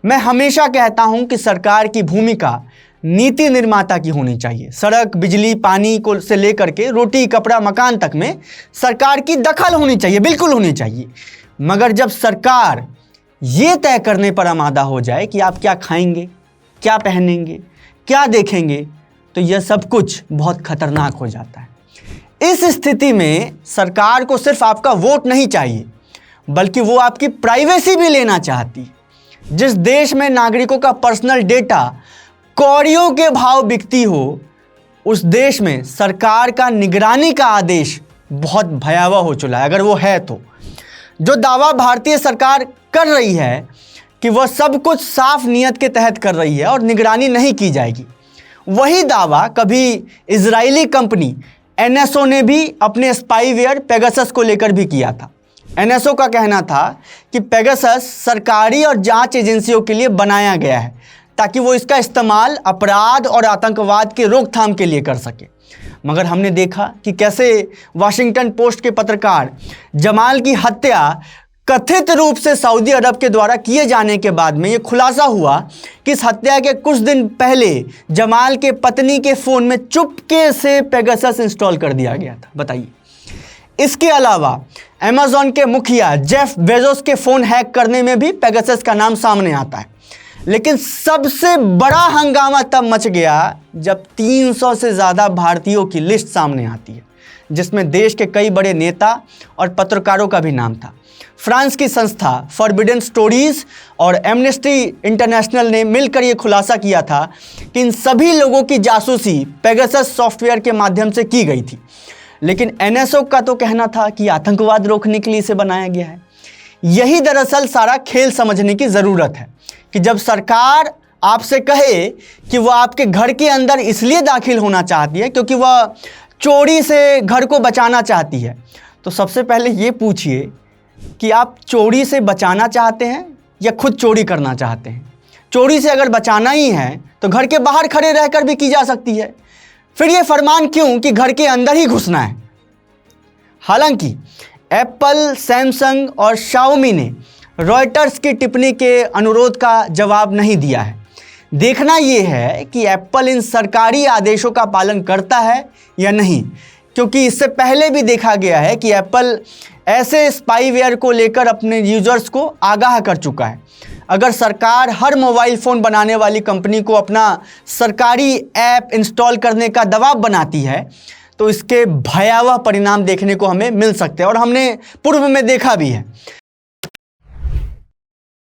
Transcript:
मैं हमेशा कहता हूं कि सरकार की भूमिका नीति निर्माता की होनी चाहिए। सड़क, बिजली, पानी को से लेकर के रोटी, कपड़ा, मकान तक में सरकार की दखल होनी चाहिए, बिल्कुल होनी चाहिए। मगर जब सरकार ये तय करने पर आमादा हो जाए कि आप क्या खाएंगे, क्या पहनेंगे, क्या देखेंगे, तो यह सब कुछ बहुत खतरनाक हो जाता है। इस स्थिति में सरकार को सिर्फ आपका वोट नहीं चाहिए, बल्कि वो आपकी प्राइवेसी भी लेना चाहती है। जिस देश में नागरिकों का पर्सनल डेटा कौड़ियों के भाव बिकती हो, उस देश में सरकार का निगरानी का आदेश बहुत भयावह हो चुका है, अगर वो है तो। जो दावा भारतीय सरकार कर रही है कि वह सब कुछ साफ नियत के तहत कर रही है और निगरानी नहीं की जाएगी, वही दावा कभी इजरायली कंपनी एनएसओ ने भी अपने स्पाईवेयर पेगासस को लेकर भी किया था। एनएसओ का कहना था कि पेगासस सरकारी और जांच एजेंसियों के लिए बनाया गया है ताकि वो इसका इस्तेमाल अपराध और आतंकवाद के रोकथाम के लिए कर सके। मगर हमने देखा कि कैसे वॉशिंगटन पोस्ट के पत्रकार जमाल की हत्या कथित रूप से सऊदी अरब के द्वारा किए जाने के बाद में ये खुलासा हुआ कि इस हत्या के कुछ दिन पहले जमाल के पत्नी के फ़ोन में चुपके से पेगासस इंस्टॉल कर दिया गया था। बताइए। इसके अलावा अमेज़न के मुखिया जेफ बेजोस के फ़ोन हैक करने में भी पेगासस का नाम सामने आता है। लेकिन सबसे बड़ा हंगामा तब मच गया जब 300 से ज़्यादा भारतीयों की लिस्ट सामने आती है, जिसमें देश के कई बड़े नेता और पत्रकारों का भी नाम था। फ्रांस की संस्था फॉरबिडन स्टोरीज और एमनेस्टी इंटरनेशनल ने मिलकर ये खुलासा किया था कि इन सभी लोगों की जासूसी पेगासस सॉफ्टवेयर के माध्यम से की गई थी। लेकिन एनएसओ का तो कहना था कि आतंकवाद रोकने के लिए इसे बनाया गया है। यही दरअसल सारा खेल समझने की ज़रूरत है कि जब सरकार आपसे कहे कि वह आपके घर के अंदर इसलिए दाखिल होना चाहती है क्योंकि वह चोरी से घर को बचाना चाहती है, तो सबसे पहले ये पूछिए कि आप चोरी से बचाना चाहते हैं या खुद चोरी करना चाहते हैं। चोरी से अगर बचाना ही है तो घर के बाहर खड़े रहकर भी की जा सकती है। फिर ये फरमान क्यों कि घर के अंदर ही घुसना है। हालांकि एप्पल, सैमसंग और शाओमी ने रॉयटर्स की टिप्पणी के अनुरोध का जवाब नहीं दिया है। देखना यह है कि एप्पल इन सरकारी आदेशों का पालन करता है या नहीं, क्योंकि इससे पहले भी देखा गया है कि एप्पल ऐसे स्पाईवेयर को लेकर अपने यूजर्स को आगाह कर चुका है। अगर सरकार हर मोबाइल फ़ोन बनाने वाली कंपनी को अपना सरकारी ऐप इंस्टॉल करने का दबाव बनाती है तो इसके भयावह परिणाम देखने को हमें मिल सकते हैं और हमने पूर्व में देखा भी है।